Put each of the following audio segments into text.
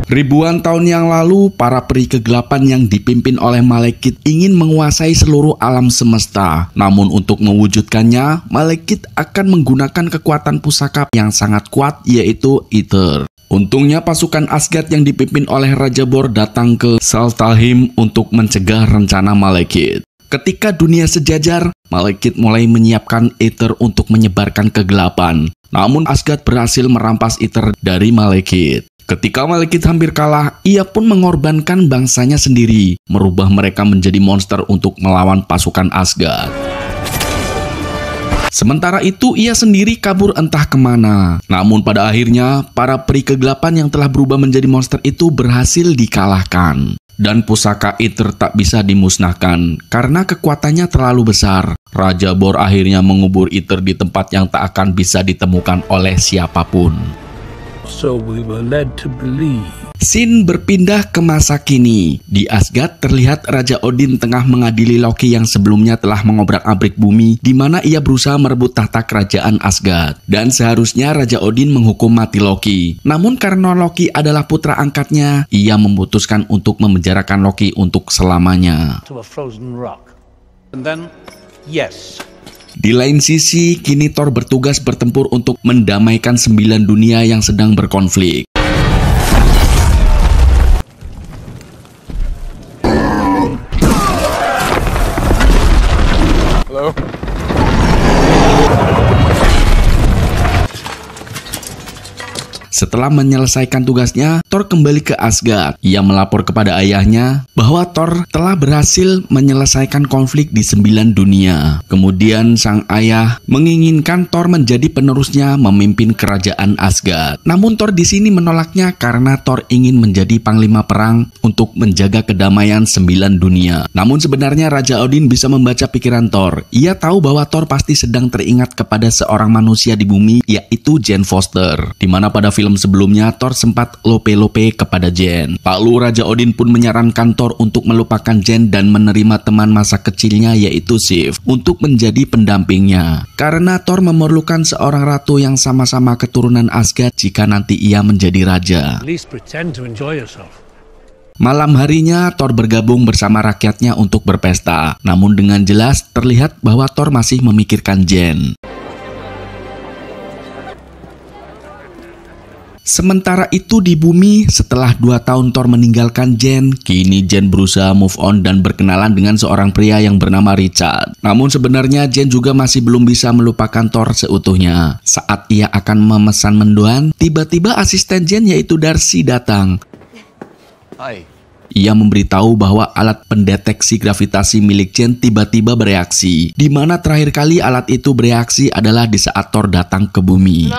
Ribuan tahun yang lalu, para peri kegelapan yang dipimpin oleh Malekith ingin menguasai seluruh alam semesta. Namun untuk mewujudkannya, Malekith akan menggunakan kekuatan pusaka yang sangat kuat, yaitu Aether. Untungnya pasukan Asgard yang dipimpin oleh Raja Bor datang ke Svartalfheim untuk mencegah rencana Malekith. Ketika dunia sejajar, Malekith mulai menyiapkan Aether untuk menyebarkan kegelapan. Namun Asgard berhasil merampas Aether dari Malekith. Ketika Malekith hampir kalah, ia pun mengorbankan bangsanya sendiri, merubah mereka menjadi monster untuk melawan pasukan Asgard. Sementara itu, ia sendiri kabur entah kemana. Namun pada akhirnya, para peri kegelapan yang telah berubah menjadi monster itu berhasil dikalahkan. Dan pusaka Aether tak bisa dimusnahkan, karena kekuatannya terlalu besar. Raja Bor akhirnya mengubur Aether di tempat yang tak akan bisa ditemukan oleh siapapun. So we were led to believe. Scene berpindah ke masa kini. Di Asgard terlihat Raja Odin tengah mengadili Loki yang sebelumnya telah mengobrak-abrik bumi, di mana ia berusaha merebut tahta kerajaan Asgard. Dan seharusnya Raja Odin menghukum mati Loki. Namun karena Loki adalah putra angkatnya, ia memutuskan untuk memenjarakan Loki untuk selamanya. To a frozen rock. And then, yes. Di lain sisi, kini Thor bertugas bertempur untuk mendamaikan 9 dunia yang sedang berkonflik. Halo? Setelah menyelesaikan tugasnya, Thor kembali ke Asgard. Ia melapor kepada ayahnya bahwa Thor telah berhasil menyelesaikan konflik di 9 dunia. Kemudian sang ayah menginginkan Thor menjadi penerusnya memimpin kerajaan Asgard. Namun Thor di sini menolaknya karena Thor ingin menjadi panglima perang untuk menjaga kedamaian 9 dunia. Namun sebenarnya Raja Odin bisa membaca pikiran Thor. Ia tahu bahwa Thor pasti sedang teringat kepada seorang manusia di bumi, yaitu Jane Foster. Di mana pada film sebelumnya Thor sempat lope-lope kepada Jane. Lalu Raja Odin pun menyarankan Thor untuk melupakan Jane dan menerima teman masa kecilnya yaitu Sif untuk menjadi pendampingnya. Karena Thor memerlukan seorang ratu yang sama-sama keturunan Asgard jika nanti ia menjadi raja. At least pretend to enjoy yourself. Malam harinya Thor bergabung bersama rakyatnya untuk berpesta. Namun dengan jelas terlihat bahwa Thor masih memikirkan Jane. Sementara itu di bumi, setelah 2 tahun Thor meninggalkan Jane, kini Jane berusaha move on dan berkenalan dengan seorang pria yang bernama Richard. Namun sebenarnya Jane juga masih belum bisa melupakan Thor seutuhnya. Saat ia akan memesan mendoan, tiba-tiba asisten Jane yaitu Darcy datang. Hai. Ia memberitahu bahwa alat pendeteksi gravitasi milik Jane tiba-tiba bereaksi, di mana terakhir kali alat itu bereaksi adalah di saat Thor datang ke bumi.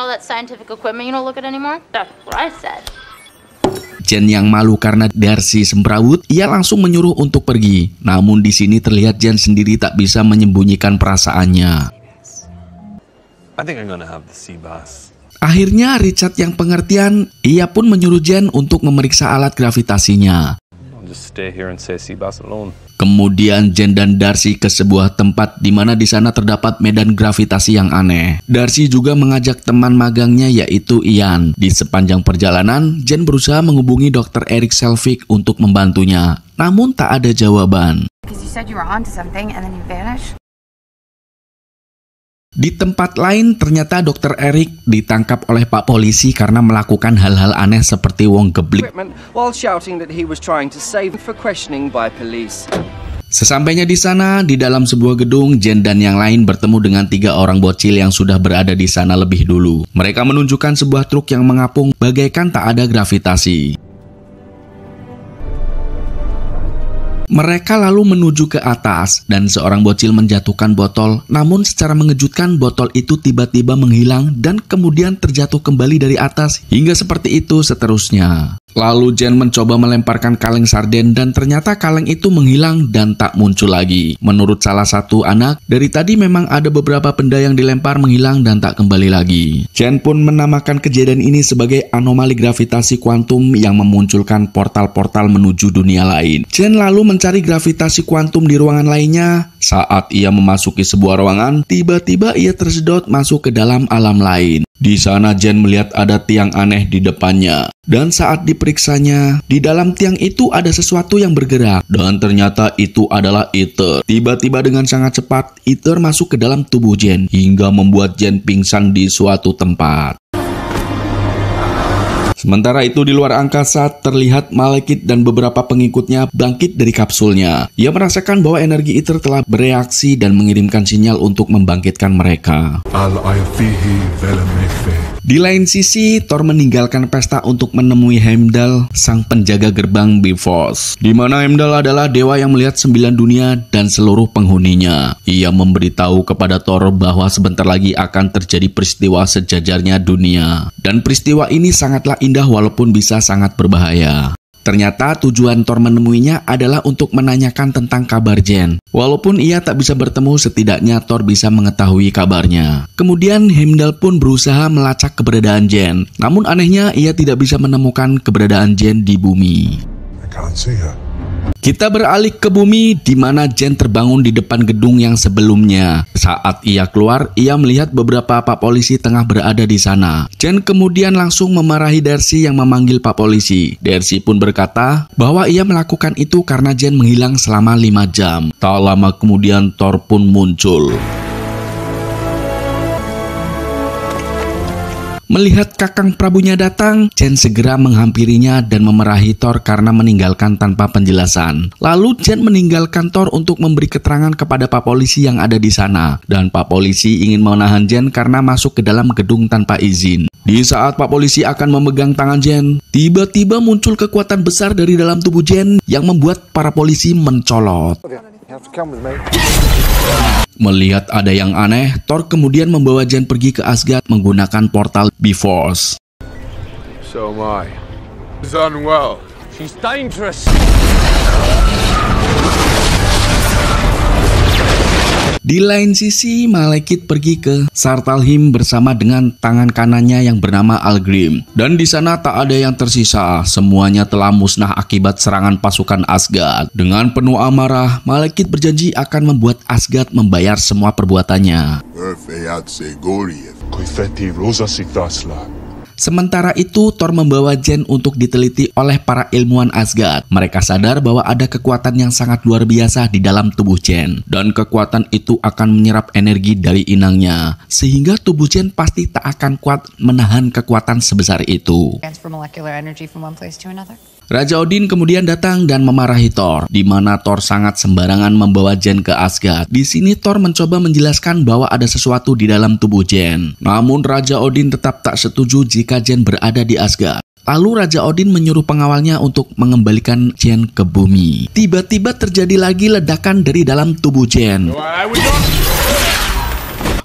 Jane yang malu karena Darcy semrawut, ia langsung menyuruh untuk pergi. Namun di sini terlihat Jane sendiri tak bisa menyembunyikan perasaannya. I think I'm gonna have the sea bass. Akhirnya Richard yang pengertian, ia pun menyuruh Jane untuk memeriksa alat gravitasinya. Just stay here and say sea bass alone. Kemudian Jane dan Darcy ke sebuah tempat di mana di sana terdapat medan gravitasi yang aneh. Darcy juga mengajak teman magangnya yaitu Ian. Di sepanjang perjalanan, Jane berusaha menghubungi Dr. Eric Selvig untuk membantunya. Namun tak ada jawaban. Di tempat lain, ternyata Dr. Eric ditangkap oleh Pak Polisi karena melakukan hal-hal aneh seperti wong geblik. Sesampainya di sana, di dalam sebuah gedung, Jane dan yang lain bertemu dengan 3 orang bocil yang sudah berada di sana lebih dulu. Mereka menunjukkan sebuah truk yang mengapung bagaikan tak ada gravitasi. Mereka lalu menuju ke atas dan seorang bocil menjatuhkan botol, namun secara mengejutkan botol itu tiba-tiba menghilang dan kemudian terjatuh kembali dari atas hingga seperti itu seterusnya. Lalu Jane mencoba melemparkan kaleng sarden dan ternyata kaleng itu menghilang dan tak muncul lagi. Menurut salah satu anak, dari tadi memang ada beberapa benda yang dilempar menghilang dan tak kembali lagi. Jane pun menamakan kejadian ini sebagai anomali gravitasi kuantum yang memunculkan portal-portal menuju dunia lain. Jane lalu mencari gravitasi kuantum di ruangan lainnya. Saat ia memasuki sebuah ruangan, tiba-tiba ia tersedot masuk ke dalam alam lain. Di sana Jen melihat ada tiang aneh di depannya. Dan saat diperiksanya, di dalam tiang itu ada sesuatu yang bergerak. Dan ternyata itu adalah Ether. Tiba-tiba dengan sangat cepat, Ether masuk ke dalam tubuh Jen hingga membuat Jen pingsan di suatu tempat. Sementara itu di luar angkasa terlihat Malekith dan beberapa pengikutnya bangkit dari kapsulnya. Ia merasakan bahwa energi Ether telah bereaksi dan mengirimkan sinyal untuk membangkitkan mereka. Di lain sisi, Thor meninggalkan pesta untuk menemui Heimdall, sang penjaga gerbang Bifrost. Di mana Heimdall adalah dewa yang melihat 9 dunia dan seluruh penghuninya. Ia memberitahu kepada Thor bahwa sebentar lagi akan terjadi peristiwa sejajarnya dunia. Dan peristiwa ini sangatlah indah walaupun bisa sangat berbahaya. Ternyata tujuan Thor menemuinya adalah untuk menanyakan tentang kabar Jen. Walaupun ia tak bisa bertemu, setidaknya Thor bisa mengetahui kabarnya. Kemudian Heimdall pun berusaha melacak keberadaan Jen. Namun anehnya ia tidak bisa menemukan keberadaan Jen di bumi. Kita beralih ke bumi di mana Jen terbangun di depan gedung yang sebelumnya. Saat ia keluar, ia melihat beberapa pak polisi tengah berada di sana. Jen kemudian langsung memarahi Darcy yang memanggil pak polisi. Darcy pun berkata bahwa ia melakukan itu karena Jen menghilang selama 5 jam. Tak lama kemudian Thor pun muncul. Melihat kakang Prabunya datang, Jen segera menghampirinya dan memarahi Thor karena meninggalkan tanpa penjelasan. Lalu Jen meninggalkan Thor untuk memberi keterangan kepada pak polisi yang ada di sana. Dan pak polisi ingin menahan Jen karena masuk ke dalam gedung tanpa izin. Di saat pak polisi akan memegang tangan Jen, tiba-tiba muncul kekuatan besar dari dalam tubuh Jen yang membuat para polisi mencolot. Melihat ada yang aneh, Thor kemudian membawa Jen pergi ke Asgard menggunakan portal Bifrost. So am I. She's unwell. She's dangerous. Di lain sisi, Malekith pergi ke Svartalfheim bersama dengan tangan kanannya yang bernama Algrim. Dan di sana tak ada yang tersisa, semuanya telah musnah akibat serangan pasukan Asgard. Dengan penuh amarah, Malekith berjanji akan membuat Asgard membayar semua perbuatannya. Sementara itu, Thor membawa Jen untuk diteliti oleh para ilmuwan Asgard. Mereka sadar bahwa ada kekuatan yang sangat luar biasa di dalam tubuh Jen. Dan kekuatan itu akan menyerap energi dari inangnya. Sehingga tubuh Jen pasti tak akan kuat menahan kekuatan sebesar itu. Raja Odin kemudian datang dan memarahi Thor, di mana Thor sangat sembarangan membawa Jen ke Asgard. Di sini Thor mencoba menjelaskan bahwa ada sesuatu di dalam tubuh Jen. Namun Raja Odin tetap tak setuju jika Jen berada di Asgard. Lalu Raja Odin menyuruh pengawalnya untuk mengembalikan Jen ke bumi. Tiba-tiba terjadi lagi ledakan dari dalam tubuh Jen.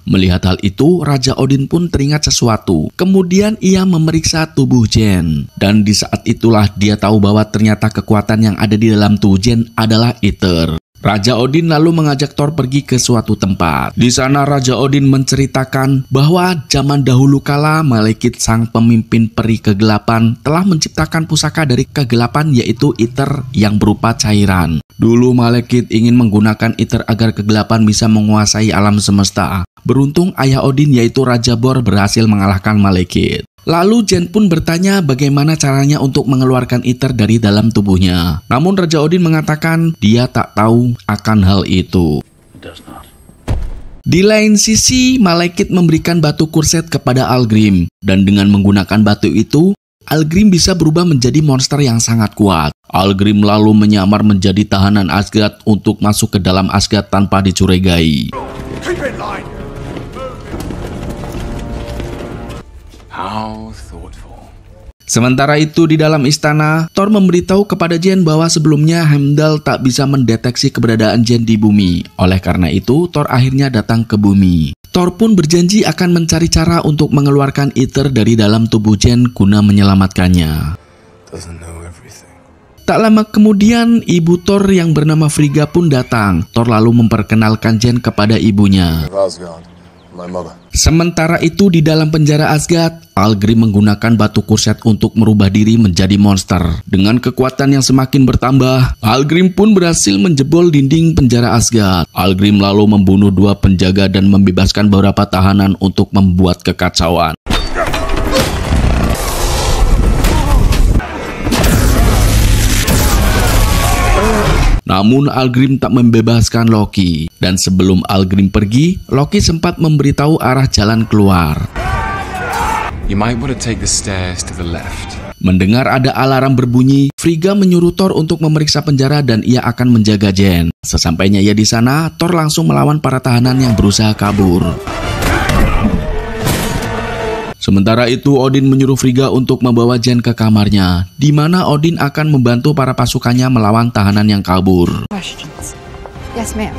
Melihat hal itu, Raja Odin pun teringat sesuatu. Kemudian ia memeriksa tubuh Jen. Dan di saat itulah dia tahu bahwa ternyata kekuatan yang ada di dalam tubuh Jen adalah Ether. Raja Odin lalu mengajak Thor pergi ke suatu tempat. Di sana Raja Odin menceritakan bahwa zaman dahulu kala Malekith sang pemimpin peri kegelapan telah menciptakan pusaka dari kegelapan yaitu Ether yang berupa cairan. Dulu Malekith ingin menggunakan Ether agar kegelapan bisa menguasai alam semesta. Beruntung ayah Odin yaitu Raja Bor berhasil mengalahkan Malekith. Lalu Jen pun bertanya bagaimana caranya untuk mengeluarkan Ether dari dalam tubuhnya. Namun Raja Odin mengatakan dia tak tahu akan hal itu. Di lain sisi, Malekith memberikan batu kurset kepada Algrim. Dan dengan menggunakan batu itu, Algrim bisa berubah menjadi monster yang sangat kuat. Algrim lalu menyamar menjadi tahanan Asgard untuk masuk ke dalam Asgard tanpa dicurigai. Sementara itu di dalam istana, Thor memberitahu kepada Jen bahwa sebelumnya Heimdall tak bisa mendeteksi keberadaan Jen di bumi. Oleh karena itu, Thor akhirnya datang ke bumi. Thor pun berjanji akan mencari cara untuk mengeluarkan Ether dari dalam tubuh Jen guna menyelamatkannya. Tak lama kemudian, ibu Thor yang bernama Frigga pun datang. Thor lalu memperkenalkan Jen kepada ibunya. Sementara itu di dalam penjara Asgard, Algrim menggunakan batu kurset untuk merubah diri menjadi monster. Dengan kekuatan yang semakin bertambah, Algrim pun berhasil menjebol dinding penjara Asgard. Algrim lalu membunuh 2 penjaga dan membebaskan beberapa tahanan untuk membuat kekacauan. Namun Algrim tak membebaskan Loki. Dan sebelum Algrim pergi, Loki sempat memberitahu arah jalan keluar. You might want to take the stairs to the left. Mendengar ada alarm berbunyi, Frigga menyuruh Thor untuk memeriksa penjara dan ia akan menjaga Jane. Sesampainya ia di sana, Thor langsung melawan para tahanan yang berusaha kabur. Sementara itu, Odin menyuruh Frigga untuk membawa Jane ke kamarnya, di mana Odin akan membantu para pasukannya melawan tahanan yang kabur. Questions. Yes, ma'am.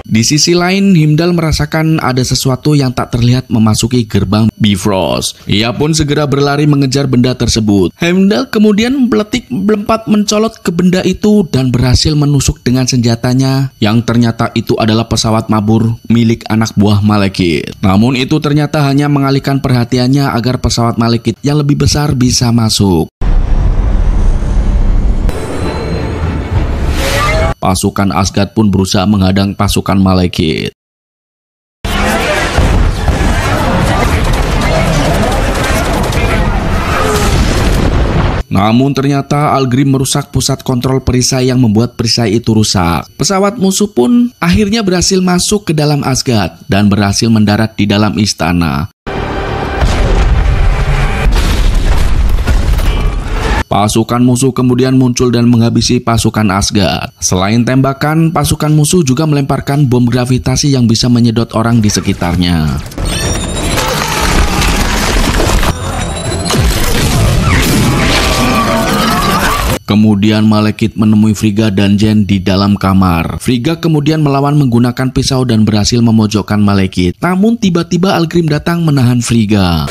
Di sisi lain, Heimdall merasakan ada sesuatu yang tak terlihat memasuki gerbang Bifrost. Ia pun segera berlari mengejar benda tersebut. Heimdall kemudian melompat mencolot ke benda itu dan berhasil menusuk dengan senjatanya yang ternyata itu adalah pesawat mabur milik anak buah Malekith. Namun itu ternyata hanya mengalihkan perhatiannya agar pesawat Malekith yang lebih besar bisa masuk. Pasukan Asgard pun berusaha menghadang pasukan Malekith. Namun ternyata Algrim merusak pusat kontrol perisai yang membuat perisai itu rusak. Pesawat musuh pun akhirnya berhasil masuk ke dalam Asgard dan berhasil mendarat di dalam istana. Pasukan musuh kemudian muncul dan menghabisi pasukan Asgard. Selain tembakan, pasukan musuh juga melemparkan bom gravitasi yang bisa menyedot orang di sekitarnya. Kemudian Malekith menemui Frigga dan Jane di dalam kamar. Frigga kemudian melawan menggunakan pisau dan berhasil memojokkan Malekith. Namun tiba-tiba Algrim datang menahan Frigga.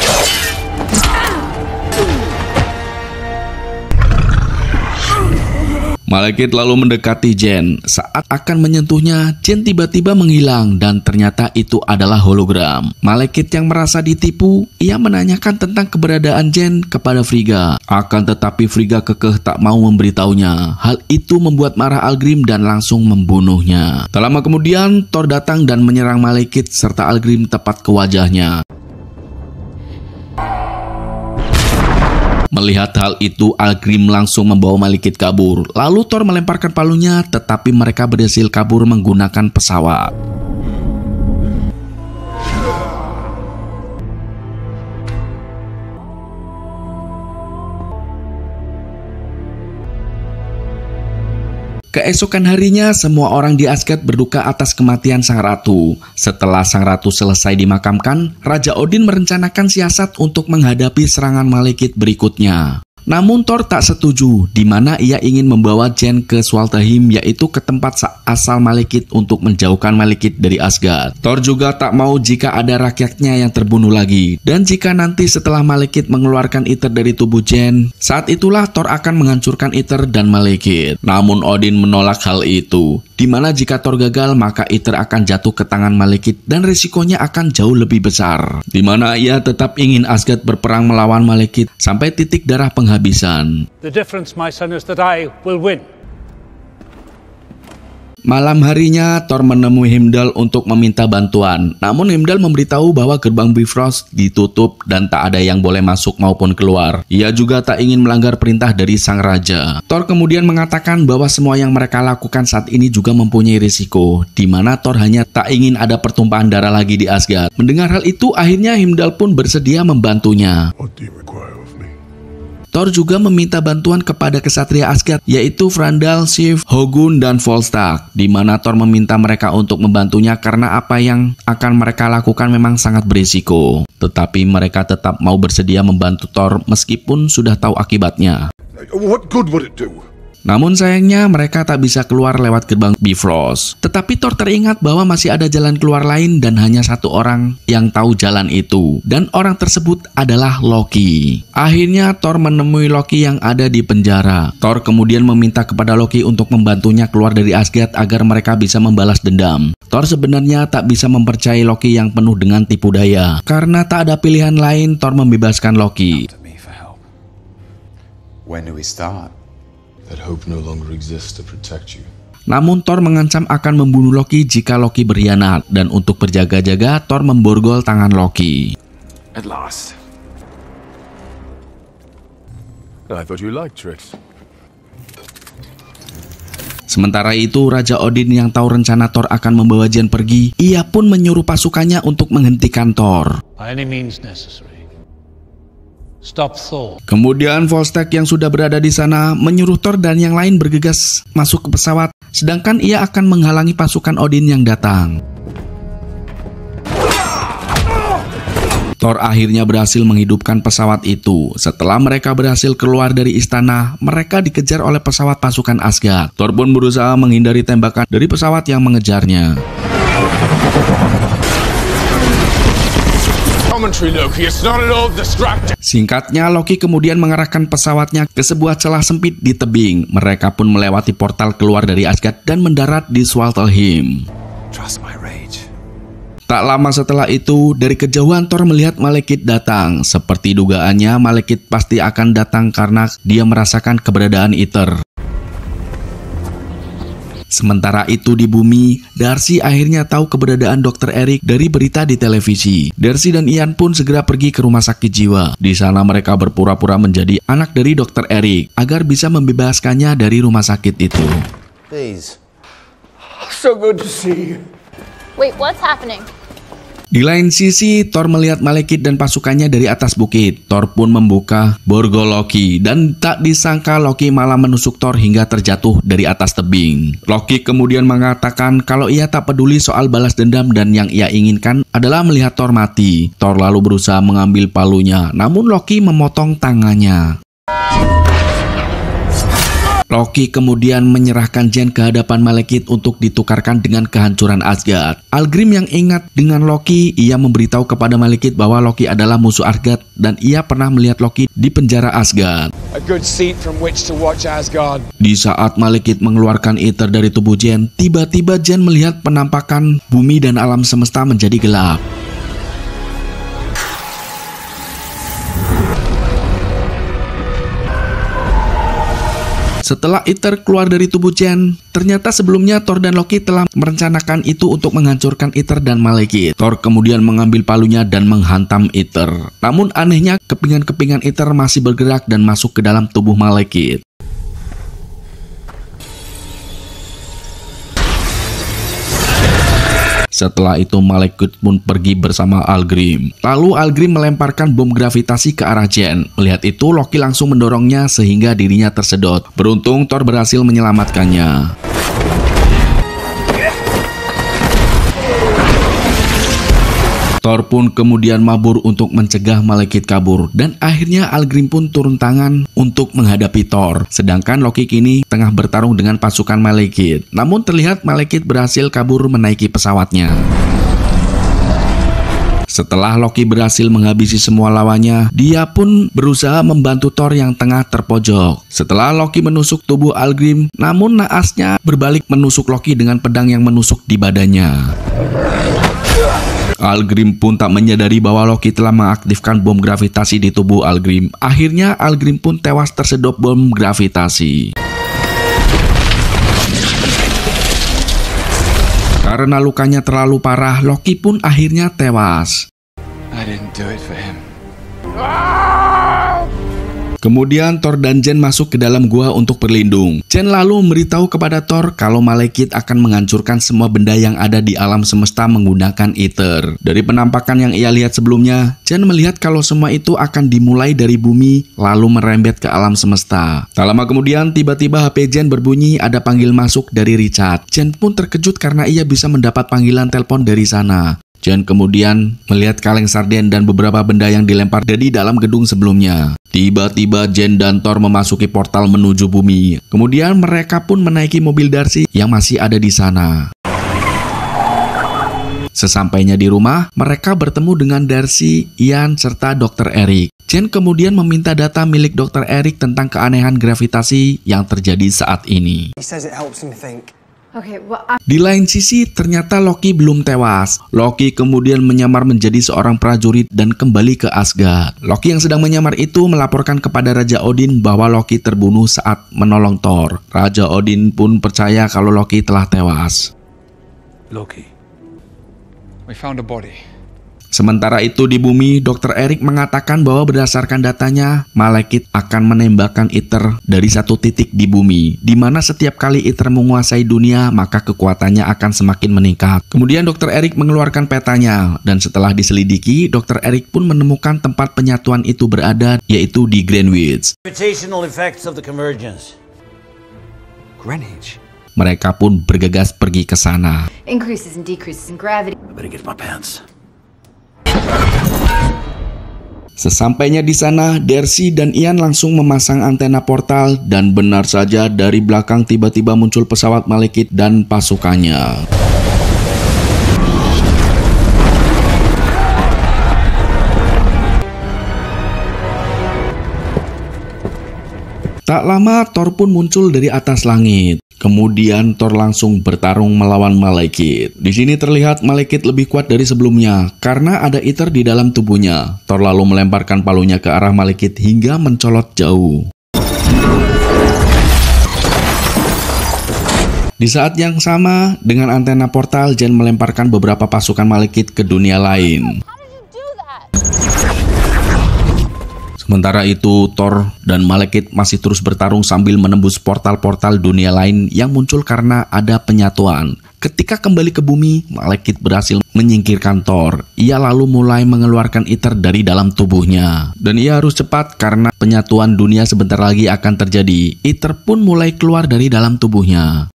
Malekith lalu mendekati Jane. Saat akan menyentuhnya, Jane tiba-tiba menghilang dan ternyata itu adalah hologram. Malekith yang merasa ditipu, ia menanyakan tentang keberadaan Jane kepada Frigga. Akan tetapi Frigga kekeh tak mau memberitahunya. Hal itu membuat marah Algrim dan langsung membunuhnya. Tak lama kemudian, Thor datang dan menyerang Malekith serta Algrim tepat ke wajahnya. Melihat hal itu, Algrim langsung membawa Malekith kabur. Lalu Thor melemparkan palunya, tetapi mereka berhasil kabur menggunakan pesawat. Keesokan harinya, semua orang di Asgard berduka atas kematian sang ratu. Setelah sang ratu selesai dimakamkan, Raja Odin merencanakan siasat untuk menghadapi serangan Malekith berikutnya. Namun Thor tak setuju, di mana ia ingin membawa Jane ke Svartalfheim, yaitu ke tempat asal Malekith untuk menjauhkan Malekith dari Asgard. Thor juga tak mau jika ada rakyatnya yang terbunuh lagi. Dan jika nanti setelah Malekith mengeluarkan Aether dari tubuh Jane, saat itulah Thor akan menghancurkan Aether dan Malekith. Namun Odin menolak hal itu, di mana jika Thor gagal maka Aether akan jatuh ke tangan Malekith dan risikonya akan jauh lebih besar. Di mana ia tetap ingin Asgard berperang melawan Malekith sampai titik darah penghabisan. The difference, my son, is that I will win. Malam harinya, Thor menemui Heimdall untuk meminta bantuan. Namun Heimdall memberitahu bahwa gerbang Bifrost ditutup dan tak ada yang boleh masuk maupun keluar. Ia juga tak ingin melanggar perintah dari sang raja. Thor kemudian mengatakan bahwa semua yang mereka lakukan saat ini juga mempunyai risiko, di mana Thor hanya tak ingin ada pertumpahan darah lagi di Asgard. Mendengar hal itu, akhirnya Heimdall pun bersedia membantunya. What do you require of me? Thor juga meminta bantuan kepada kesatria Asgard, yaitu Frandal, Sif, Hogun, dan Volstagg, di mana Thor meminta mereka untuk membantunya karena apa yang akan mereka lakukan memang sangat berisiko. Tetapi mereka tetap mau bersedia membantu Thor meskipun sudah tahu akibatnya. What good would it do? Namun sayangnya mereka tak bisa keluar lewat gerbang Bifrost. Tetapi Thor teringat bahwa masih ada jalan keluar lain dan hanya satu orang yang tahu jalan itu. Dan orang tersebut adalah Loki. Akhirnya Thor menemui Loki yang ada di penjara. Thor kemudian meminta kepada Loki untuk membantunya keluar dari Asgard agar mereka bisa membalas dendam. Thor sebenarnya tak bisa mempercayai Loki yang penuh dengan tipu daya. Karena tak ada pilihan lain, Thor membebaskan Loki. When do we start? That hope no longer exists to protect you. Namun Thor mengancam akan membunuh Loki jika Loki berkhianat, dan untuk berjaga-jaga Thor memborgol tangan Loki. At last. I thought you liked tricks. Sementara itu, Raja Odin yang tahu rencana Thor akan membawa Jane pergi, ia pun menyuruh pasukannya untuk menghentikan Thor. By any means necessary. Stop Thor. Kemudian Volstagg yang sudah berada di sana menyuruh Thor dan yang lain bergegas masuk ke pesawat, sedangkan ia akan menghalangi pasukan Odin yang datang. Thor akhirnya berhasil menghidupkan pesawat itu. Setelah mereka berhasil keluar dari istana, mereka dikejar oleh pesawat pasukan Asgard. Thor pun berusaha menghindari tembakan dari pesawat yang mengejarnya. Singkatnya, Loki kemudian mengarahkan pesawatnya ke sebuah celah sempit di tebing. Mereka pun melewati portal keluar dari Asgard dan mendarat di Svartalfheim. Trust my rage. Tak lama setelah itu, dari kejauhan Thor melihat Malekith datang. Seperti dugaannya, Malekith pasti akan datang karena dia merasakan keberadaan Aether. Sementara itu di bumi, Darcy akhirnya tahu keberadaan Dr. Eric dari berita di televisi. Darcy dan Ian pun segera pergi ke rumah sakit jiwa. Di sana mereka berpura-pura menjadi anak dari Dr. Eric agar bisa membebaskannya dari rumah sakit itu. Please. So good to see you. Wait, what's happening? Di lain sisi, Thor melihat Malekith dan pasukannya dari atas bukit. Thor pun membuka borgo Loki dan tak disangka Loki malah menusuk Thor hingga terjatuh dari atas tebing. Loki kemudian mengatakan kalau ia tak peduli soal balas dendam dan yang ia inginkan adalah melihat Thor mati. Thor lalu berusaha mengambil palunya, namun Loki memotong tangannya. Loki kemudian menyerahkan Jane ke hadapan Malekith untuk ditukarkan dengan kehancuran Asgard. Algrim yang ingat dengan Loki, ia memberitahu kepada Malekith bahwa Loki adalah musuh Asgard dan ia pernah melihat Loki di penjara Asgard. A good seat from which to watch Asgard. Di saat Malekith mengeluarkan Aether dari tubuh Jane, tiba-tiba Jane melihat penampakan bumi dan alam semesta menjadi gelap. Setelah Aether keluar dari tubuh Jane, ternyata sebelumnya Thor dan Loki telah merencanakan itu untuk menghancurkan Aether dan Malekith. Thor kemudian mengambil palunya dan menghantam Aether. Namun anehnya, kepingan-kepingan Aether masih bergerak dan masuk ke dalam tubuh Malekith. Setelah itu Malekith pun pergi bersama Algrim. Lalu Algrim melemparkan bom gravitasi ke arah Jane. Melihat itu Loki langsung mendorongnya sehingga dirinya tersedot. Beruntung Thor berhasil menyelamatkannya. Thor pun kemudian mabur untuk mencegah Malekith kabur dan akhirnya Algrim pun turun tangan untuk menghadapi Thor. Sedangkan Loki kini tengah bertarung dengan pasukan Malekith. Namun terlihat Malekith berhasil kabur menaiki pesawatnya. Setelah Loki berhasil menghabisi semua lawannya, dia pun berusaha membantu Thor yang tengah terpojok. Setelah Loki menusuk tubuh Algrim, namun naasnya berbalik menusuk Loki dengan pedang yang menusuk di badannya. Algrim pun tak menyadari bahwa Loki telah mengaktifkan bom gravitasi di tubuh Algrim. Akhirnya Algrim pun tewas tersedot bom gravitasi. Karena lukanya terlalu parah, Loki pun akhirnya tewas. I didn't do it for him. Kemudian Thor dan Jane masuk ke dalam gua untuk berlindung. Jane lalu memberitahu kepada Thor kalau Malekith akan menghancurkan semua benda yang ada di alam semesta menggunakan Aether. Dari penampakan yang ia lihat sebelumnya, Jane melihat kalau semua itu akan dimulai dari bumi lalu merembet ke alam semesta. Tak lama kemudian tiba-tiba HP Jane berbunyi, ada panggil masuk dari Richard. Jane pun terkejut karena ia bisa mendapat panggilan telepon dari sana. Jane kemudian melihat kaleng sarden dan beberapa benda yang dilempar dari dalam gedung sebelumnya. Tiba-tiba Jane dan Thor memasuki portal menuju bumi. Kemudian mereka pun menaiki mobil Darcy yang masih ada di sana. Sesampainya di rumah, mereka bertemu dengan Darcy, Ian, serta Dr. Eric. Jane kemudian meminta data milik Dr. Eric tentang keanehan gravitasi yang terjadi saat ini. He says it helps him think. Okay, well, Di lain sisi, ternyata Loki belum tewas. Loki kemudian menyamar menjadi seorang prajurit dan kembali ke Asgard. Loki yang sedang menyamar itu melaporkan kepada Raja Odin bahwa Loki terbunuh saat menolong Thor. Raja Odin pun percaya kalau Loki telah tewas. Loki. We found a body. Sementara itu di bumi, Dr. Eric mengatakan bahwa berdasarkan datanya, Malekith akan menembakkan Aether dari satu titik di bumi, di mana setiap kali Aether menguasai dunia, maka kekuatannya akan semakin meningkat. Kemudian Dr. Eric mengeluarkan petanya, dan setelah diselidiki, Dr. Eric pun menemukan tempat penyatuan itu berada, yaitu di Greenwich. Gravitational effects of the convergence. Greenwich? Mereka pun bergegas pergi ke sana. Increases and decreases in gravity. I better get my pants. Sesampainya di sana, Darcy dan Ian langsung memasang antena portal dan benar saja dari belakang tiba-tiba muncul pesawat Malekith dan pasukannya. Tak lama Thor pun muncul dari atas langit. Kemudian Thor langsung bertarung melawan Malekith. Di sini terlihat Malekith lebih kuat dari sebelumnya karena ada Aether di dalam tubuhnya. Thor lalu melemparkan palunya ke arah Malekith hingga mencolot jauh. Di saat yang sama, dengan antena portal, Jen melemparkan beberapa pasukan Malekith ke dunia lain. Sementara itu, Thor dan Malekith masih terus bertarung sambil menembus portal-portal dunia lain yang muncul karena ada penyatuan. Ketika kembali ke bumi, Malekith berhasil menyingkirkan Thor. Ia lalu mulai mengeluarkan Aether dari dalam tubuhnya. Dan ia harus cepat karena penyatuan dunia sebentar lagi akan terjadi. Aether pun mulai keluar dari dalam tubuhnya.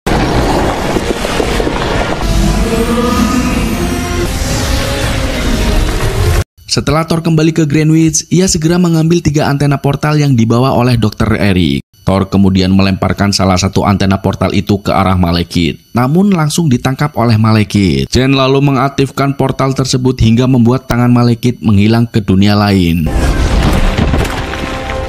Setelah Thor kembali ke Greenwich, ia segera mengambil 3 antena portal yang dibawa oleh Dr. Eric. Thor kemudian melemparkan salah satu antena portal itu ke arah Malekith, namun langsung ditangkap oleh Malekith. Jen lalu mengaktifkan portal tersebut hingga membuat tangan Malekith menghilang ke dunia lain.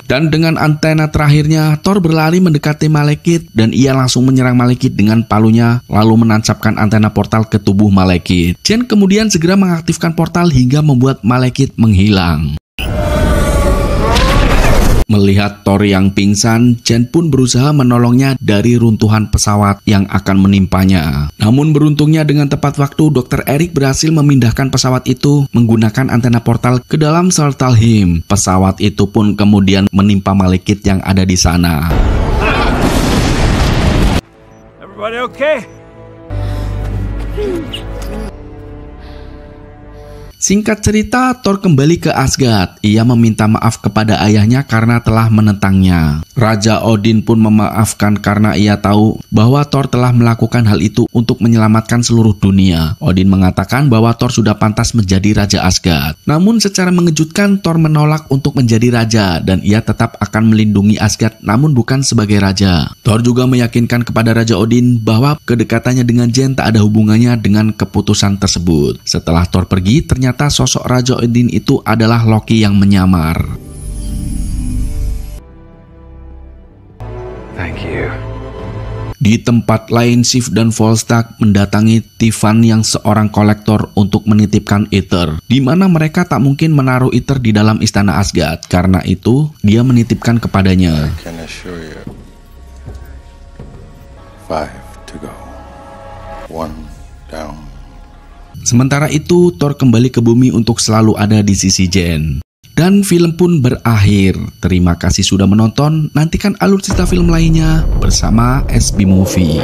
Dan dengan antena terakhirnya, Thor berlari mendekati Malekith dan ia langsung menyerang Malekith dengan palunya, lalu menancapkan antena portal ke tubuh Malekith. Jen kemudian segera mengaktifkan portal hingga membuat Malekith menghilang. Melihat Thor yang pingsan, Jen pun berusaha menolongnya dari runtuhan pesawat yang akan menimpanya. Namun beruntungnya dengan tepat waktu, Dr. Eric berhasil memindahkan pesawat itu menggunakan antena portal ke dalam Svartalfheim. Pesawat itu pun kemudian menimpa Malekith yang ada di sana. Everybody okay? Singkat cerita, Thor kembali ke Asgard. Ia meminta maaf kepada ayahnya karena telah menentangnya. Raja Odin pun memaafkan karena ia tahu bahwa Thor telah melakukan hal itu untuk menyelamatkan seluruh dunia. Odin mengatakan bahwa Thor sudah pantas menjadi Raja Asgard. Namun secara mengejutkan, Thor menolak untuk menjadi raja dan ia tetap akan melindungi Asgard namun bukan sebagai raja. Thor juga meyakinkan kepada Raja Odin bahwa kedekatannya dengan Jen tak ada hubungannya dengan keputusan tersebut. Setelah Thor pergi, ternyata sosok Raja Odin itu adalah Loki yang menyamar. Thank you. Di tempat lain, Sif dan Volstagg mendatangi Tivan yang seorang kolektor untuk menitipkan Aether, di mana mereka tak mungkin menaruh Aether di dalam istana Asgard. Karena itu, dia menitipkan kepadanya. I can assure you. 5 to go. 1 down. Sementara itu, Thor kembali ke bumi untuk selalu ada di sisi Jen. Dan film pun berakhir. Terima kasih sudah menonton. Nantikan alur cerita film lainnya bersama SB Movie.